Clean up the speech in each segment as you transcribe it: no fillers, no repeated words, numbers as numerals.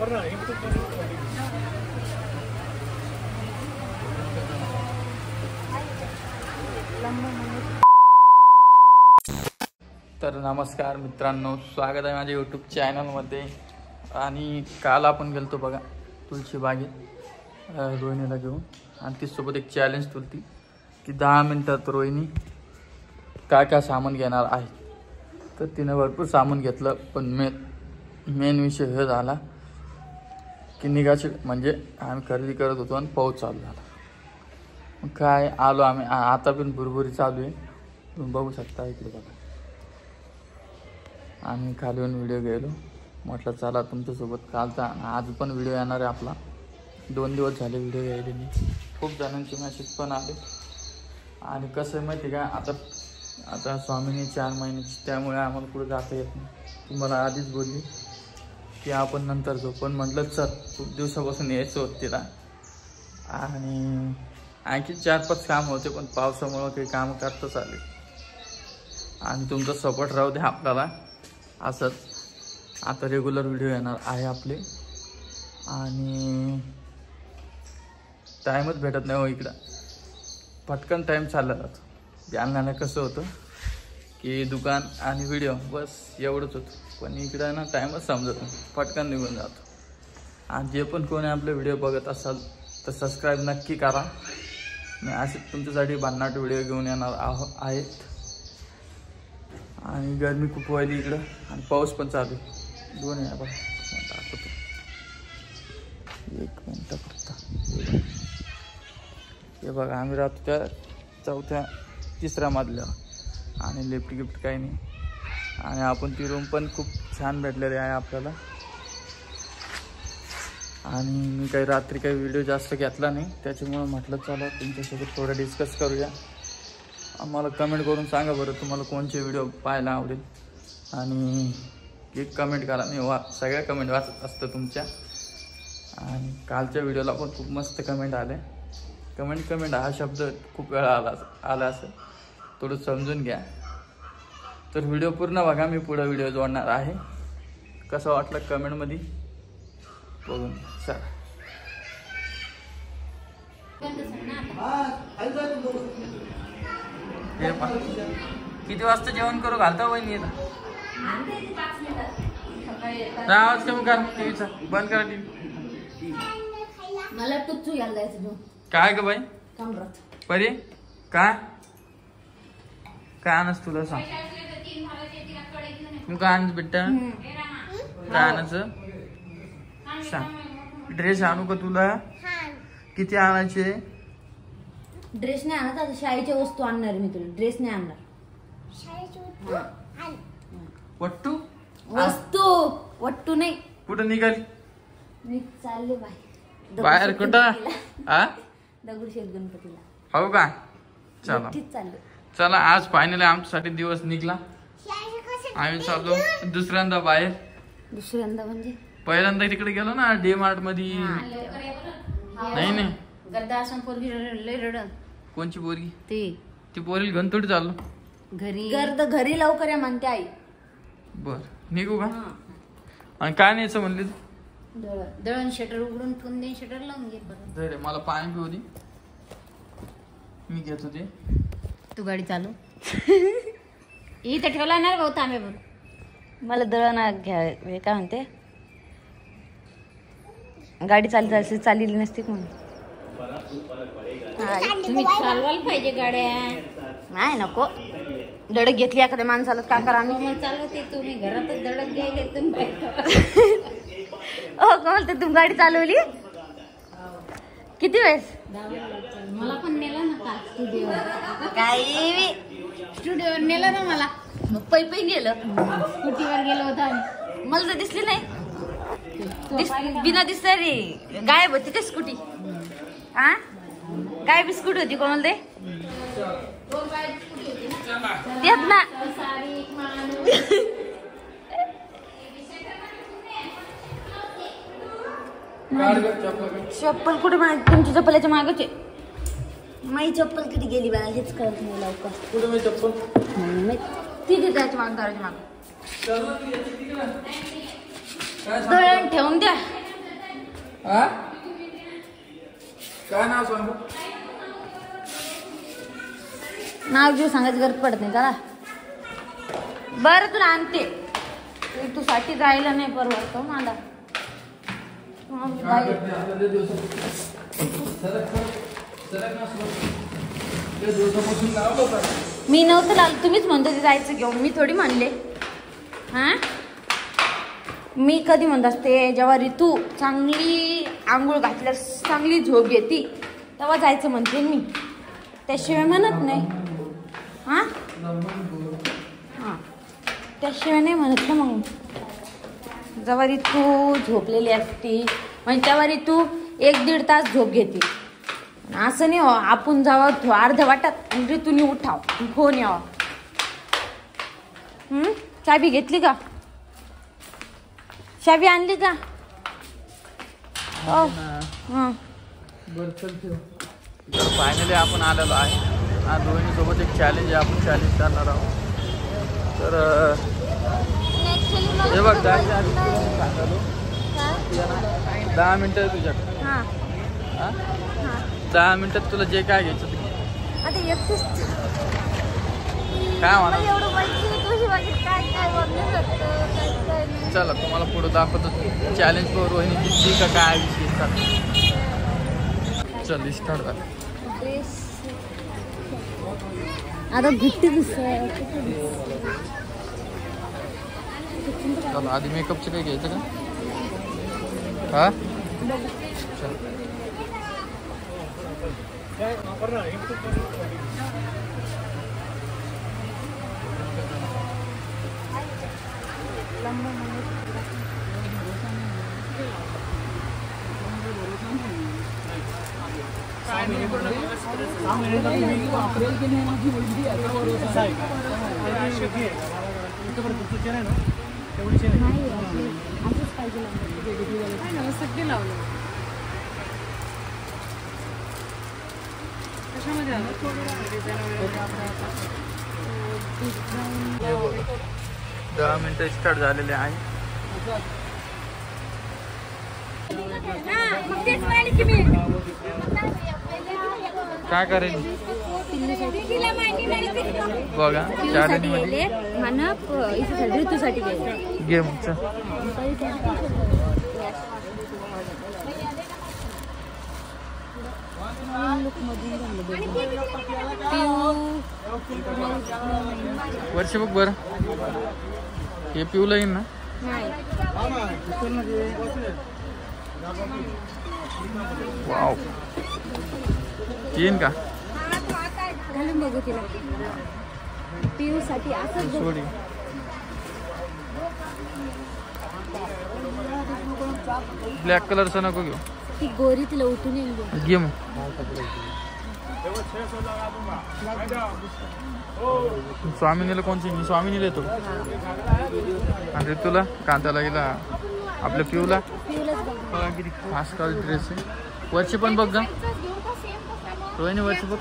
तर नमस्कार मित्रांनो, स्वागत आहे माझ्या यूट्यूब चॅनलमध्ये. आणि काल आपण गेलतो बघा तुळशी बागेत रोहिणीला घेऊन, आणि तिच्यासोबत एक चॅलेंज तुलती की 10 मिनिटात रोहिणी काय काय सामान घेणार आहे. तर तिनं भरपूर सामान घेतलं, पण मेन विषय हे झाला की निघायची म्हणजे आम्ही खरेदी करत होतो आणि पाऊस चालू झाला. मग काय आलो आम्ही, आता पण भुरभुरी चालू आहे, तुम्ही बघू शकता इकडे बघा. आम्ही खाली येऊन व्हिडिओ गेलो, म्हटलं चला तुमच्यासोबत कालचा आज पण व्हिडिओ येणार आहे आपला. 2 दिवस झाले व्हिडिओ यायले नाही. खूप जणांचे मेसेज पण आले. आणि कसं आहे माहिती का, आता स्वामीनी 4 महिन्याची, त्यामुळे आम्हाला पुढे जाता येत नाही. तुम्हाला आधीच बोलली की आपण नंतर जाऊ, पण म्हटलं चल, खूप दिवसापासून यायचं होतं तिला. आणि आणखी 4-5 काम होते, पण पावसामुळं काही काम करताच आले. आणि तुमचा सपोर्ट राहू द्या आपल्याला असंच. आता रेग्युलर व्हिडिओ येणार आहे आपले. आणि टाईमच भेटत नाही हो इकडं, पटकन टाईम चालला जातो. जालन्याला कसं होतं की दुकान आणि व्हिडिओ बस एवढंच होतं, पण इकडं ना टाईमच समजत नाही, पटकन निघून जातो. आणि जे पण कोणी आपले व्हिडिओ बघत असाल तर सबस्क्राईब नक्की करा. मी असे तुमच्यासाठी भन्नाट व्हिडिओ घेऊन येणार आहेत. आणि गरमी खूप व्हायली इकडं, आणि पाऊस पण चालू आहे. दोन आहे बघा, दाखवतो 1 मिनिट फक्त. हे बघा, आम्ही राहतो त्या 4-3 मजल्यावर, आणि लिफ्ट गिफ्ट काही नाही. आणि आपण ती रूम पण खूप छान भेटलेली आहे आपल्याला. आणि मी रात्री काही व्हिडिओ जास्त घेतला नाही, त्याच्यामुळं म्हटलं चला तुमच्यासोबत थोडं डिस्कस करूया. आम्हाला कमेंट करून सांगा बरं तुम्हाला कोणचे व्हिडिओ पाहायला आवडेल. आणि एक कमेंट करा, मी सगळ्या कमेंट वाचत असतं तुमच्या. आणि कालच्या व्हिडिओला पण खूप मस्त कमेंट आले. कमेंट हा शब्द खूप वेळा आला असं, थोडं समजून घ्या. तर व्हिडिओ पूर्ण बघा, मी पुढं व्हिडिओ जोडणार आहे. कसं वाटलं कमेंटमध्ये बघून चला. किती वाजता जेवण करू घालता वहिनी? आवाज कमी कर टीव्हीचा, बंद करा टीव्ही. मला टुच्चू घ्यायला जायचं. काय ग बाई परी, काय आणस तुला सांग? तू काय आणस बेटा? काय आणायचं सांग? ड्रेस आणू का तुला? किती आणायचे? ड्रेस नाही आणत, आता शाळेच्या वस्तू आणणार मी तुला. ड्रेस नाही आणणार. वट्टू वट्टू नाही. कुठं निघाली? मी चालले बाहेर. कुठं? दगडूशेठ गणपतीला. हो का? चला चला, आज फायनली आमच्यासाठी दिवस निघला. आम्ही चाललो दुसऱ्यांदा बाहेर. दुसऱ्यांदा म्हणजे पहिल्यांदा तिकडे गेलो ना डी मार्ट मध्ये. नाही कोणची पोरगी? ती पोरी घेऊन थोडी चाललो घरी लवकर या म्हणते आई. बर, निघू का? आणि काय न्यायचं म्हणली? दळण शटर उघडून ठेवून दे, शटर लावून घे. मला पाणी पिऊ दे, मी घेतो ते. तू गाडी चालू. इथं ठेवला ना भाऊ, थांबे बघ. मला दळण घ्या. काय म्हणते, गाडी चालली नसते म्हणून. तुम्ही चालवायला पाहिजे गाड्या. नाही नको, दडक घेतली एखाद्या माणसाला काय करा. आम्ही चालवते, तुम्ही घरातच दडक घ्यायले तुम्ही. हो का? म्हणते तू गाडी चालवली किती वेळेस? मला पण नेलं ना का स्टुडिओ? काही स्टुडिओवर नेलं ना मला. पै गेलं, स्कूटीवर गेलो होतो. मला तर दिसली नाही, बिना दिसता रे. गायब होती ते स्कूटी. हा, काय बिस्कुट होती कोणाला ते? त्यात ना चप्पल कुठे? तुमची चप्पलाच्या मागच आहे. माझी चप्पल किती गेली बघा, हेच कळत नाही लवकर. कुठे मी चप्पल? तिथे त्याच्या माग, घराच्या माग. दळण ठेवून द्या. काय नाव सांगू? नाव जीव सांगायची गरज पडत नाही चला. बरं तुला आणते. तू साठी जायला नाही परवडतो मला. मी नव्हतं लावलं, तुम्हीच म्हणतो ते जायचं घेऊन. मी थोडी म्हणले. हा मी कधी म्हणत असते जेव्हा ऋतू चांगली आंघोळ घातल्यावर चांगली झोप घेते तेव्हा जायचं म्हणते मी, त्याशिवाय म्हणत नाही. हा हा त्याशिवाय नाही म्हणत ना. मग जेव्हा ऋतू झोपलेली असते म्हणजे तेव्हा ऋतू 1-1.5 तास झोप घेते. असं नाही हो आपण जावं अर्ध्या वाटात आणि ऋतूने उठाव फोन यावा. चाबी घेतली का? चाबी आणली का? हो हां बरं चल ठेव. तर फायनली आपण आलेलो आहे. आज रोहिणीसोबत एक चॅलेंज आहे, आपण चॅलेंज करणार आहोत. तर हे बघ जायच्या आधी सांगालो 10 मिनिटं आहे तुझ्याकडे. हां 10 मिनिटात तुला जे काय घ्यायचं ते घे. आता एकटीच काय म्हणा. एवढं माहिती तुझी माझी काय काय बोललं जातं काय नाही. चला तुम्हाला पुढे दाखवतो चॅलेंज करू रोहिणी जिंकली का काय विषय. चल स्टार्ट झालं. आता गिट्टी चला आधी मेकअपचं काही घ्यायचं का? हा चल. दहा मिनिटं स्टार्ट झालेले आहे. काय करेल बघा ऋतूसाठी गेमचं. वर्ष बघ बरं हे पिऊला येईन ना. वाव येईन का? घालून बघू तिला पिऊ साठी असं सोडी. ब्लॅक कलरचं नको घेऊ. ती गोरी तिला उठून येईल घे मग. स्वामिनीला कोणची? स्वामिनीला येतो आणि तुला कांताला गेला आपल्या पिऊला बघा किती आजकाल ड्रेस आहे. वर्ष पण बघ जा रोहिणी वर्ष बघ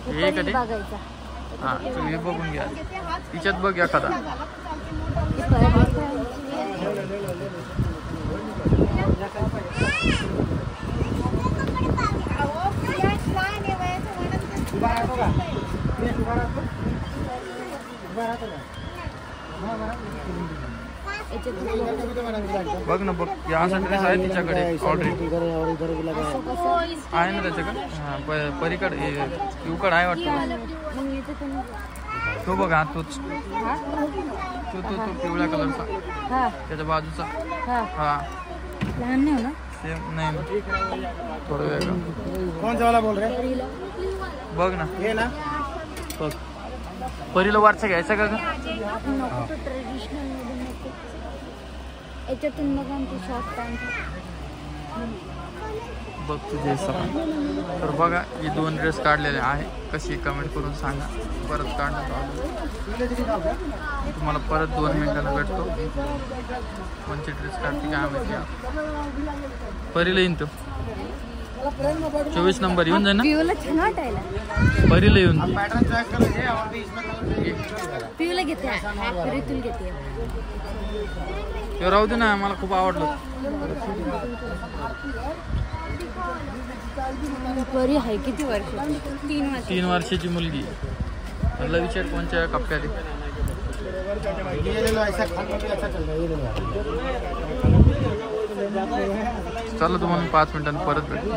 हे कधी. हा तू हे बघून घ्या तिच्यात बघ एखादा. बघ ना बघ याचा ड्रेस आहे तिच्याकडे ऑलरेडी आहे ना त्याच्याकडे. हा परीकडे युकडे आहे वाटतं. तो बघ हा तोच तो तो तो पिवळ्या कलरचा त्याच्या बाजूचा. हा लहान नाही ना सेम नाही थोडं वेगळं. कोणचा वाला बोल रहे? बघ ना ये ना बघ परीला वारसा घ्यायचा का? ट्रेडिशनल याच्यातून बघा शॉर्ट पॅन्ट बघ तुझे सगळं. तर बघा हे 2 ड्रेस काढलेले आहे. कशी कमेंट करून सांगा. परत काढण्यात आलो तुम्हाला परत 2 मिनिटांना भेटतो. कोणते ड्रेस काढते काय माहिती. परीला येईन तो 24 नंबर येऊन जाईल ना. पिऊला छान वाटायला. परीला येऊन दे. पैटर्न चॉइस करो ये और भी इसमें कलर पिऊला घेते रितुल घेते. ते राहू दे ना, मला खूप आवडलं. परी आहे किती वर्ष? 3 वर्ष. 3 वर्षाची मुलगी. मला विचार कोणत्या कप्प्यात आहे. ये ले लो, ऐसा खाना भी अच्छा चल रहा है, ये ले लो. चला तुम्हाला 5 मिनिटांनी परत भेटू.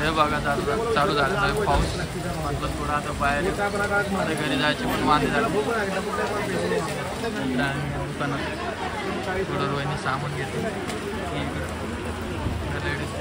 हे बघा चालू झालं पाऊस. म्हटलं थोडं आता बाहेर घरी जायची पण वांदे झाले. दुकानात थोडं रोहिणी सामान घेतो. लेडीज